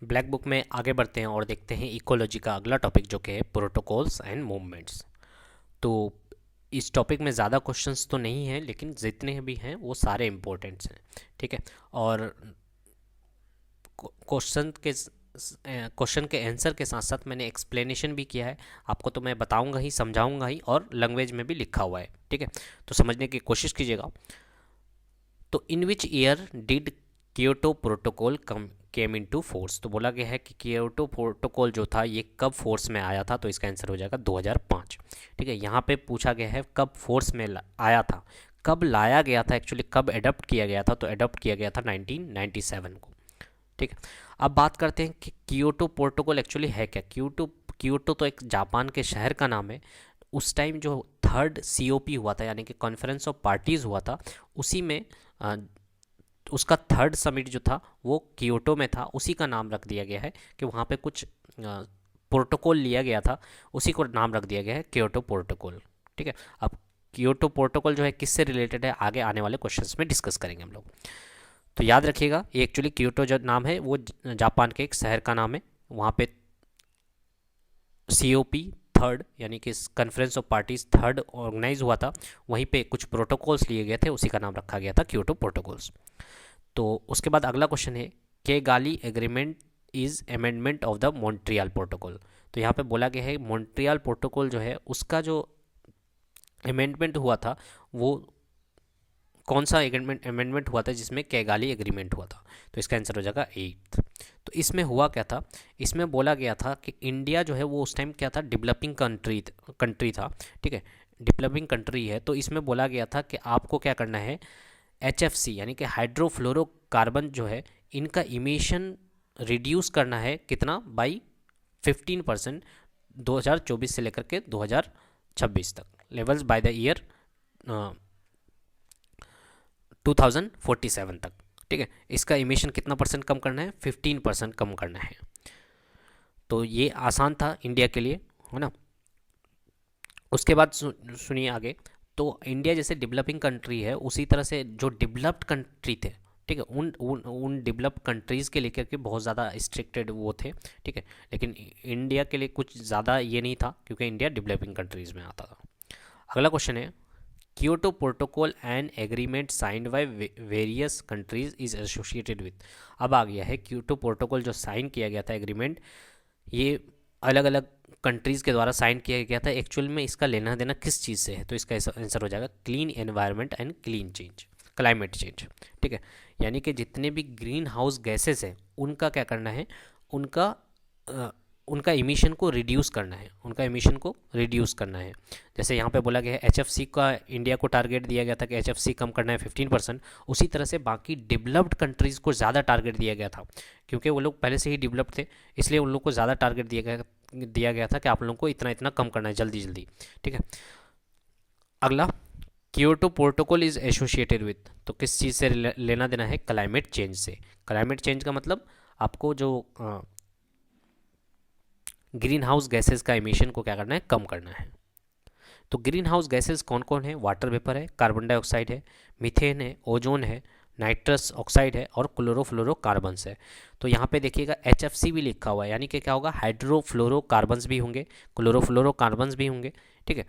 Black book में आगे बढ़ते हैं और देखते हैं इकोलॉजी का अगला टॉपिक जो कि है प्रोटोकॉल्स एंड मूवमेंट्स। तो इस टॉपिक में ज़्यादा क्वेश्चंस तो नहीं हैं, लेकिन जितने भी हैं वो सारे इम्पोर्टेंट्स हैं। ठीक है। और क्वेश्चन के आंसर के साथ साथ मैंने एक्सप्लेनेशन भी किया है। आपको तो मैं बताऊंगा ही, समझाऊंगा ही, और लैंग्वेज में भी लिखा हुआ है। ठीक है, तो समझने की कोशिश कीजिएगा। तो in which year did Kyoto Protocol came into force. तो बोला गया है कि कियोटो प्रोटोकॉल जो था ये कब फोर्स में आया था, तो इसका आंसर हो जाएगा 2005। ठीक है, यहाँ पे पूछा गया है कब फोर्स में आया था, कब लाया गया था, एक्चुअली कब एडप्ट किया गया था। तो एडप्ट किया गया था 1997 को। ठीक है, अब बात करते हैं कि कियोटो प्रोटोकॉल एक्चुअली है क्या। कियोटो तो एक जापान के शहर का नाम है। उस टाइम जो थर्ड COP हुआ था, यानी कि कॉन्फ्रेंस ऑफ पार्टीज़ हुआ था, उसी में उसका थर्ड समिट जो था वो कियोटो में था। उसी का नाम रख दिया गया है कि वहाँ पे कुछ प्रोटोकॉल लिया गया था, उसी को नाम रख दिया गया है कियोटो प्रोटोकॉल। ठीक है, अब कियोटो प्रोटोकॉल जो है किससे रिलेटेड है, आगे आने वाले क्वेश्चंस में डिस्कस करेंगे हम लोग। तो याद रखिएगा, ये एक्चुअली कियोटो जो नाम है वो जापान के एक शहर का नाम है। वहाँ पे COP थर्ड, यानी कि conference of parties third organise हुआ था। वहीं पे कुछ प्रोटोकॉल्स लिए गए थे, उसी का नाम रखा गया था कियोटो प्रोटोकॉल्स। तो उसके बाद अगला क्वेश्चन है के गाली agreement is amendment of the Montreal protocol. तो यहाँ पे बोला गया है मॉन्ट्रियल प्रोटोकॉल जो है उसका जो अमेंडमेंट हुआ था वो कौन सा अमेंडमेंट हुआ था जिसमें कैगाली एग्रीमेंट हुआ था। तो इसका आंसर हो जाएगा 8। तो इसमें हुआ क्या था, इसमें बोला गया था कि इंडिया जो है वो उस टाइम क्या था, डेवलपिंग कंट्री था। ठीक है, डेवलपिंग कंट्री है। तो इसमें बोला गया था कि आपको क्या करना है, HFC यानी कि हाइड्रोफ्लोरोकार्बन जो है इनका इमिशन रिड्यूस करना है, कितना, बाई 15% 2024 से लेकर के 2026 तक, लेवल्स बाय द ईयर 2047 तक। ठीक है, इसका इमिशन कितना परसेंट कम करना है, 15% कम करना है। तो ये आसान था इंडिया के लिए, है ना। उसके बाद सुनिए आगे। तो इंडिया जैसे डेवलपिंग कंट्री है, उसी तरह से जो डेवलप्ड कंट्री थे, ठीक है, उन डेवलप्ड कंट्रीज़ के लेकर के बहुत ज़्यादा स्ट्रिक्टेड वो थे। ठीक है, लेकिन इंडिया के लिए कुछ ज़्यादा ये नहीं था, क्योंकि इंडिया डेवलपिंग कंट्रीज़ में आता था। अगला क्वेश्चन है Kyoto Protocol and agreement signed by various countries is associated with। अब आ गया है Kyoto Protocol जो साइन किया गया था एग्रीमेंट, ये अलग अलग कंट्रीज़ के द्वारा साइन किया गया था। एक्चुअल में इसका लेना देना किस चीज़ से है, तो इसका आंसर हो जाएगा clean environment and climate change. ठीक है, यानी कि जितने भी ग्रीन हाउस गैसेस हैं उनका क्या करना है, उनका उनका इमिशन को रिड्यूस करना है, जैसे यहाँ पे बोला गया है HFC का इंडिया को टारगेट दिया गया था कि HFC कम करना है 15%। उसी तरह से बाकी डेवलप्ड कंट्रीज़ को ज़्यादा टारगेट दिया गया था, क्योंकि वो लोग पहले से ही डेवलप्ड थे, इसलिए उन लोग को ज़्यादा टारगेट दिया गया था कि आप लोगों को इतना इतना कम करना है जल्दी जल्दी। ठीक है, अगला Kyoto protocol is associated with, तो किस चीज़ से लेना देना है, क्लाइमेट चेंज से। क्लाइमेट चेंज का मतलब आपको जो ग्रीन हाउस गैसेस का इमिशन को क्या करना है, कम करना है। तो ग्रीन हाउस गैसेस कौन कौन है, वाटर वेपर है, कार्बन डाइऑक्साइड है, मीथेन है, ओजोन है, नाइट्रस ऑक्साइड है, और क्लोरोफ्लोरोकार्बन्स है। तो यहाँ पे देखिएगा HFC भी लिखा हुआ है, यानी कि क्या होगा, हाइड्रोफ्लोरोकार्बन्स भी होंगे, क्लोरोफ्लोरोकार्बन्स भी होंगे। ठीक है,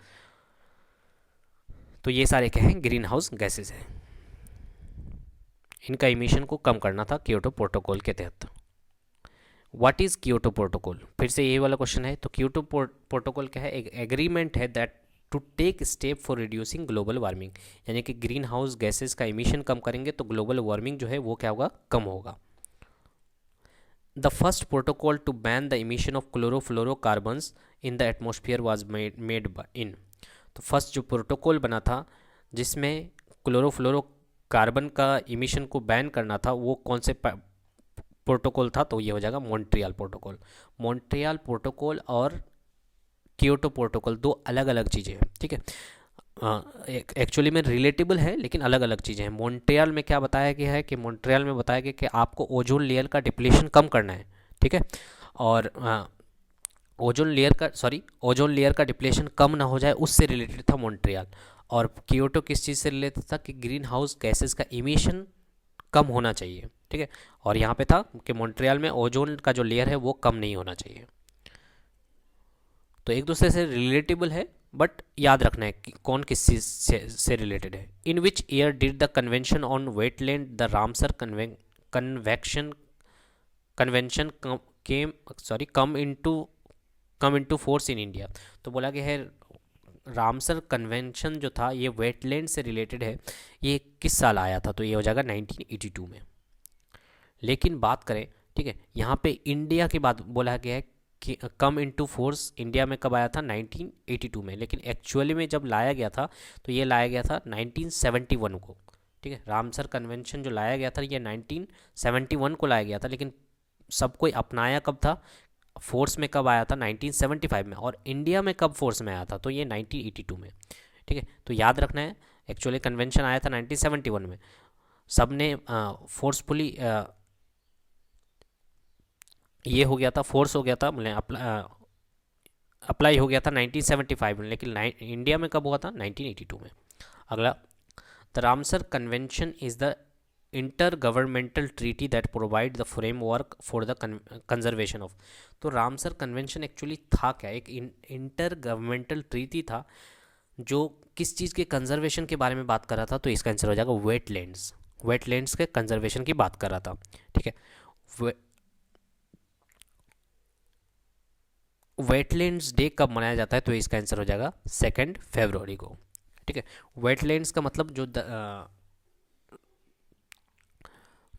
तो ये सारे क्या हैं, ग्रीन हाउस गैसेस हैं। इनका इमिशन को कम करना था कियोटो प्रोटोकॉल के तहत। व्हाट इज़ कियोटो प्रोटोकॉल, फिर से यही वाला क्वेश्चन है। तो कियोटो प्रोटोकॉल क्या है, एक एग्रीमेंट है that to take step for reducing global warming, यानी कि ग्रीन हाउस गैसेस का इमिशन कम करेंगे तो ग्लोबल वार्मिंग जो है वो क्या होगा, कम होगा। The first protocol to ban the emission of chlorofluorocarbons in the atmosphere was made in. तो फर्स्ट जो प्रोटोकॉल बना था जिसमें क्लोरोफ्लोरोकार्बन का इमिशन को बैन करना था, वो कौन से प्रोटोकॉल था, तो ये हो जाएगा मॉन्ट्रियल प्रोटोकॉल। मॉन्ट्रियल प्रोटोकॉल और कियोटो प्रोटोकॉल दो अलग अलग चीज़ें हैं। ठीक है, एक्चुअली में रिलेटेबल है लेकिन अलग अलग चीज़ें हैं। मॉन्ट्रियल में क्या बताया गया है कि मॉन्ट्रियल में बताया गया कि आपको ओजोन लेयर का डिप्लेशन कम करना है। ठीक है, और ओजोन लेयर का डिप्लेशन कम ना हो जाए, उससे रिलेटेड था मॉन्ट्रियल। और कियोटो किस चीज़ से रिलेटेड था कि ग्रीन हाउस गैसेस का इमिशन कम होना चाहिए, ठीक है। और यहाँ पे था कि मॉन्ट्रियल में ओजोन का जो लेयर है वो कम नहीं होना चाहिए। तो एक दूसरे से रिलेटेबल है, बट याद रखना है कि कौन किस चीज से रिलेटेड है। In which year did the convention on wetland the Ramsar convection convention came sorry come into force in India. तो बोला गया है रामसर कन्वेंशन जो था ये वेटलैंड से रिलेटेड है, ये किस साल आया था? तो ये हो जाएगा 1982 में। लेकिन बात करें, ठीक है, यहाँ पे इंडिया की बात बोला गया है कि कम इनटू फोर्स इंडिया में कब आया था? 1982 में। लेकिन एक्चुअली में जब लाया गया था तो ये लाया गया था 1971 को, ठीक है। रामसर कन्वेंशन जो लाया गया था ये 1971 को लाया गया था, लेकिन सब कोई अपनाया कब था? फोर्स में कब आया था? 1975 में। और इंडिया में कब फोर्स में आया था? तो ये 1982 में, ठीक है। तो याद रखना है, एक्चुअली कन्वेंशन आया था 1971 में, सब ने फोर्सफुली ये हो गया था, फोर्स हो गया था, मतलब अप्लाई हो गया था 1975 में, लेकिन इंडिया में कब हुआ था? 1982 में। अगला, the Ramsar convention is the inter governmental treaty that provide the framework for the conservation of. तो रामसर कन्वेंशन एक्चुअली था क्या? एक इंटर गवर्नमेंटल ट्रीटी था जो किस चीज़ के कंजर्वेशन के बारे में बात कर रहा था? तो इसका आंसर हो जाएगा वेटलैंड्स के कंजर्वेशन की बात कर रहा था, ठीक है। वेटलैंड्स डे कब मनाया जाता है? तो इसका आंसर हो जाएगा 2 फरवरी को, ठीक है। वेटलैंड्स का मतलब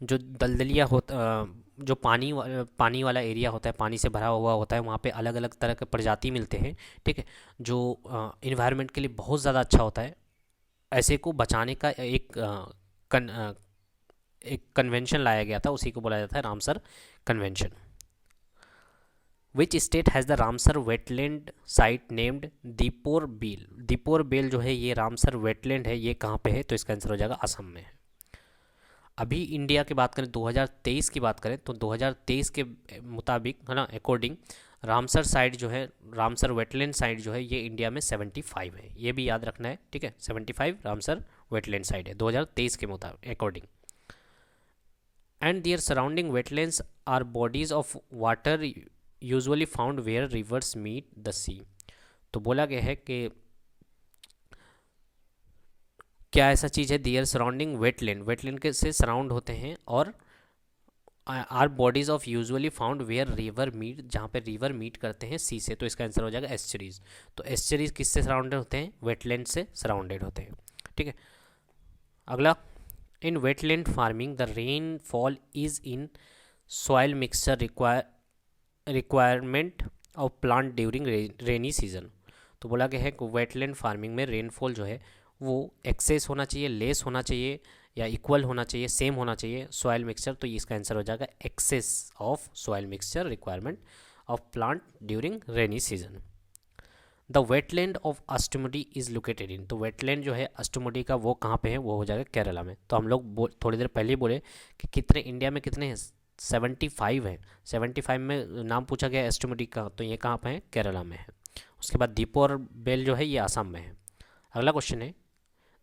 जो दलदलिया होता, जो पानी वाला एरिया होता है, पानी से भरा हुआ होता है, वहाँ पे अलग अलग तरह के प्रजाति मिलते हैं, ठीक है, जो इन्वायरमेंट के लिए बहुत ज़्यादा अच्छा होता है। ऐसे को बचाने का एक कन्वेंशन लाया गया था, उसी को बोला जाता है Ramsar convention. Which state has the Ramsar wetland site named Deepor Beel? Deepor Beel जो है ये रामसर वेटलैंड है, ये कहाँ पे है? तो इसका आंसर हो जाएगा असम में है। अभी इंडिया की बात करें, 2023 की बात करें, तो 2023 के मुताबिक, है ना, अकॉर्डिंग, रामसर साइट जो है, रामसर वेटलैंड साइट जो है, ये इंडिया में 75 है। ये भी याद रखना है, ठीक है। 75 रामसर वेटलैंड साइट है 2023 के मुताबिक according. And their surrounding wetlands are bodies of water usually found where rivers meet the sea. तो बोला गया है कि क्या ऐसा चीज़ है? दियर सराउंडिंग वेटलैंड के से सराउंड होते हैं, और are bodies of usually found where river meet, जहाँ पे रिवर मीट करते हैं सी से। तो इसका आंसर हो जाएगा एस्चुरीज। तो एस्चुरीज किससे सराउंडेड होते हैं? वेटलैंड से सराउंडेड होते हैं, ठीक है। अगला, in wetland farming the rain fall is in soil mixture requirement of plant during rainy season. तो बोला गया है कि वेटलैंड फार्मिंग में रेनफॉल जो है वो एक्सेस होना चाहिए, लेस होना चाहिए, या इक्वल होना चाहिए, सेम होना चाहिए सॉइल मिक्सचर। तो इसका आंसर हो जाएगा excess of soil mixture requirement of plant during rainy season. The wetland of Ashtamudi is located in. तो वेटलैंड जो है अष्टमुडी का, वो कहाँ पे है? वो हो जाएगा केरला में। तो हम लोग थोड़ी देर पहले ही बोले कि कितने इंडिया में कितने हैं? 75 है। 75 में नाम पूछा गया अष्टमुडी का, तो ये कहाँ पे है? केरला में है। उसके बाद दीपो और बेल जो है ये आसाम में है। अगला क्वेश्चन है,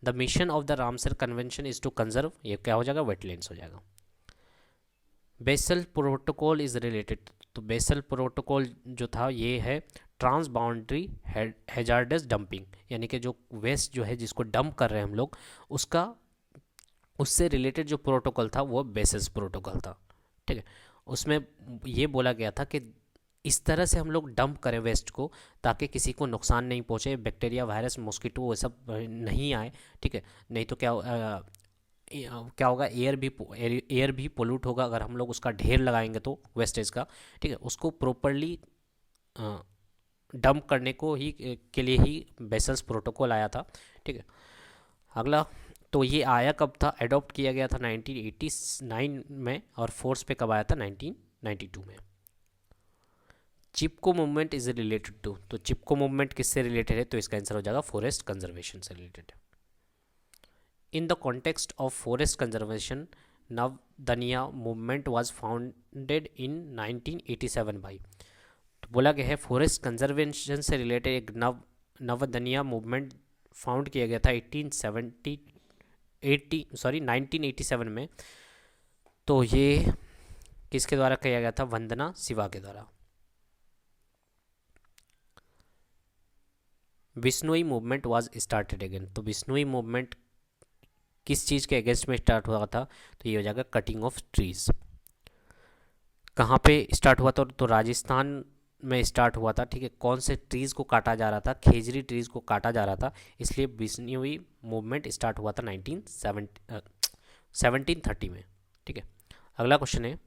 the mission of the Ramsar convention is to conserve, ये क्या हो जाएगा? वेटलैंड्स हो जाएगा। Basel protocol is related. तो बेसल प्रोटोकॉल जो था ये है ट्रांस बाउंड्री हैजार्डस डंपिंग, यानी कि जो वेस्ट जो है जिसको डंप कर रहे हैं हम लोग, उससे रिलेटेड जो प्रोटोकॉल था वो बेसिस प्रोटोकॉल था, ठीक है। उसमें ये बोला गया था कि इस तरह से हम लोग डंप करें वेस्ट को ताकि किसी को नुकसान नहीं पहुंचे, बैक्टीरिया, वायरस, मॉस्किटो वो सब नहीं आए, ठीक है। नहीं तो क्या होगा? एयर भी पोल्यूट होगा अगर हम लोग उसका ढेर लगाएंगे तो वेस्टेज का, ठीक है। उसको प्रॉपरली डंप करने को ही के लिए ही बेसल्स प्रोटोकॉल आया था, ठीक है। अगला, तो ये आया कब था? अडॉप्ट किया गया था 1989 में, और फोर्स पे कब आया था? 1992 में। चिपको मूवमेंट इज रिलेटेड टू। तो चिपको मूवमेंट किससे रिलेटेड है? तो इसका आंसर हो जाएगा फॉरेस्ट कंजर्वेशन से रिलेटेड है। In the context of forest conservation Navdanya movement was founded in 1987 by. तो बोला गया है फॉरेस्ट कंजर्वेशन से रिलेटेड एक नवदनिया मूवमेंट फाउंड किया गया था 1987 में, तो ये किसके द्वारा किया गया था? वंदना शिवा के द्वारा। Bishnoi movement was started again, तो बिश्नोई मूवमेंट किस चीज़ के अगेंस्ट में स्टार्ट हुआ था? तो ये हो जाएगा कटिंग ऑफ ट्रीज। कहाँ पे स्टार्ट हुआ था? तो राजस्थान में स्टार्ट हुआ था, ठीक है। कौन से ट्रीज़ को काटा जा रहा था? खेजरी ट्रीज़ को काटा जा रहा था, इसलिए बिश्नोई मूवमेंट स्टार्ट हुआ था 1730 में, ठीक है। अगला क्वेश्चन है,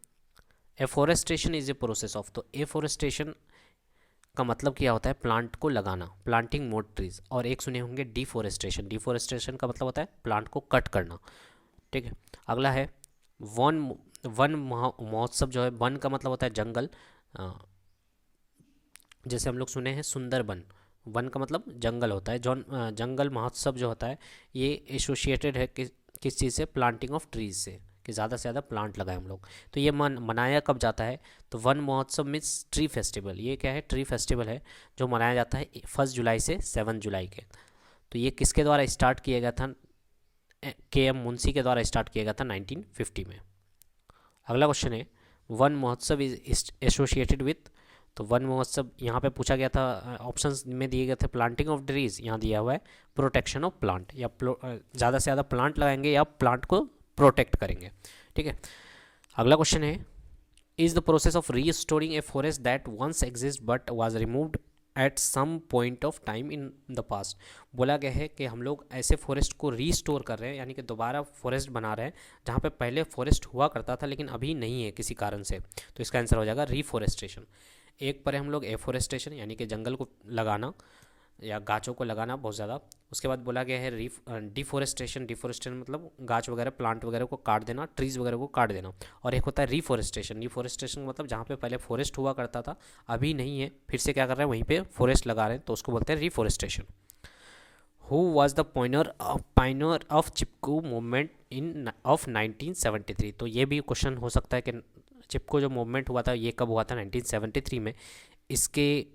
afforestation is a process of, तो एफोरेस्टेशन का मतलब क्या होता है? प्लांट को लगाना, प्लांटिंग मोर ट्रीज। और एक सुने होंगे डिफोरेस्टेशन, डिफोरेस्टेशन का मतलब होता है प्लांट को कट करना, ठीक है। अगला है वन वन महोत्सव, जो है वन का मतलब होता है जंगल। जैसे हम लोग सुने हैं सुंदरबन, वन का मतलब जंगल होता है। जंगल महोत्सव जो होता है ये एसोसिएटेड है किस चीज़ से? प्लांटिंग ऑफ ट्रीज से, कि ज़्यादा से ज़्यादा प्लांट लगाएं हम लोग। तो ये मनाया कब जाता है? तो वन महोत्सव मीन्स ट्री फेस्टिवल। ये क्या है? ट्री फेस्टिवल है जो मनाया जाता है 1 जुलाई से 7 जुलाई के। तो ये किसके द्वारा स्टार्ट किया गया था? KM मुंशी के द्वारा स्टार्ट किया गया था 1950 में। अगला क्वेश्चन है, वन महोत्सव इज एसोसिएटेड विथ, तो वन महोत्सव यहाँ पे पूछा गया था, ऑप्शंस में दिए गए थे प्लांटिंग ऑफ ट्रीज, यहाँ दिया हुआ है प्रोटेक्शन ऑफ प्लांट, या ज़्यादा से ज़्यादा प्लांट लगाएंगे या प्लांट को प्रोटेक्ट करेंगे, ठीक है। अगला क्वेश्चन है, is the process of restoring a forest that once exist but was removed at some point of time in the past. बोला गया है कि हम लोग ऐसे फॉरेस्ट को रीस्टोर कर रहे हैं, यानी कि दोबारा फॉरेस्ट बना रहे हैं जहाँ पे पहले फॉरेस्ट हुआ करता था लेकिन अभी नहीं है किसी कारण से। तो इसका आंसर हो जाएगा रीफॉरेस्टेशन। एक पर है हम लोग एफोरेस्टेशन, यानी कि जंगल को लगाना या गाछों को लगाना बहुत ज़्यादा। उसके बाद बोला गया है डिफोरेस्टेशन, डिफोरेस्टेशन मतलब गाछ वगैरह प्लांट वगैरह को काट देना, ट्रीज़ वगैरह को काट देना। और एक होता है रीफोरेस्टेशन, रीफोरेस्टेशन मतलब जहाँ पे पहले फॉरेस्ट हुआ करता था अभी नहीं है, फिर से क्या कर रहे हैं वहीं पे फॉरेस्ट लगा रहे हैं, तो उसको बोलते हैं reforestation. Who was the pioneer of Chipko movement in of 1973। तो ये भी क्वेश्चन हो सकता है कि चिपको जो मूवमेंट हुआ था ये कब हुआ था? 1973 में। इसके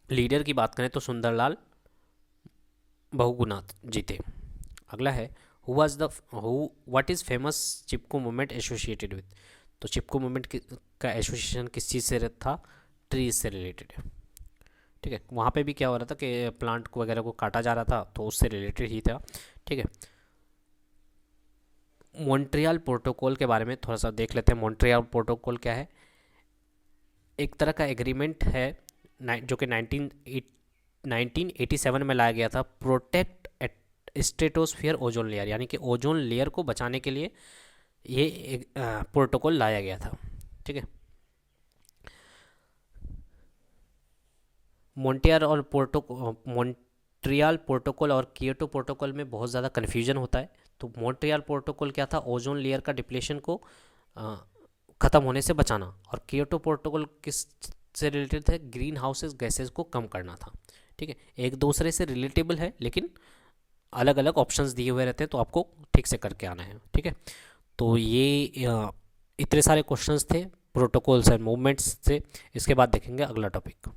लीडर की बात करें तो सुंदरलाल बहुगुणा जी थे। अगला है, who what is famous Chipko movement associated with. तो चिपको मूवमेंट का एसोसिएशन किस चीज़ से था? ट्रीज से रिलेटेड है, ठीक है। वहाँ पे भी क्या हो रहा था कि प्लांट को वगैरह को काटा जा रहा था, तो उससे रिलेटेड ही था, ठीक है। मॉन्ट्रियल प्रोटोकॉल के बारे में थोड़ा सा देख लेते हैं। मॉन्ट्रियल प्रोटोकॉल क्या है? एक तरह का एग्रीमेंट है जो कि 1987 में लाया गया था, प्रोटेक्ट स्ट्रेटोस्फियर ओजोन लेयर, यानी कि ओजोन लेयर को बचाने के लिए ये प्रोटोकॉल लाया गया था, ठीक है। मॉन्ट्रियल प्रोटोकॉल और कियोटो प्रोटोकॉल में बहुत ज़्यादा कन्फ्यूजन होता है। तो मॉन्ट्रियल प्रोटोकॉल क्या था? ओजोन लेयर का डिप्लेशन को ख़त्म होने से बचाना। और कियोटो प्रोटोकॉल किस से रिलेटेड थे? ग्रीन हाउसेस गैसेस को कम करना था, ठीक है। एक दूसरे से रिलेटेबल है लेकिन अलग अलग ऑप्शंस दिए हुए रहते हैं, तो आपको ठीक से करके आना है, ठीक है। तो ये इतने सारे क्वेश्चंस थे प्रोटोकॉल्स एंड मूवमेंट्स से। इसके बाद देखेंगे अगला टॉपिक।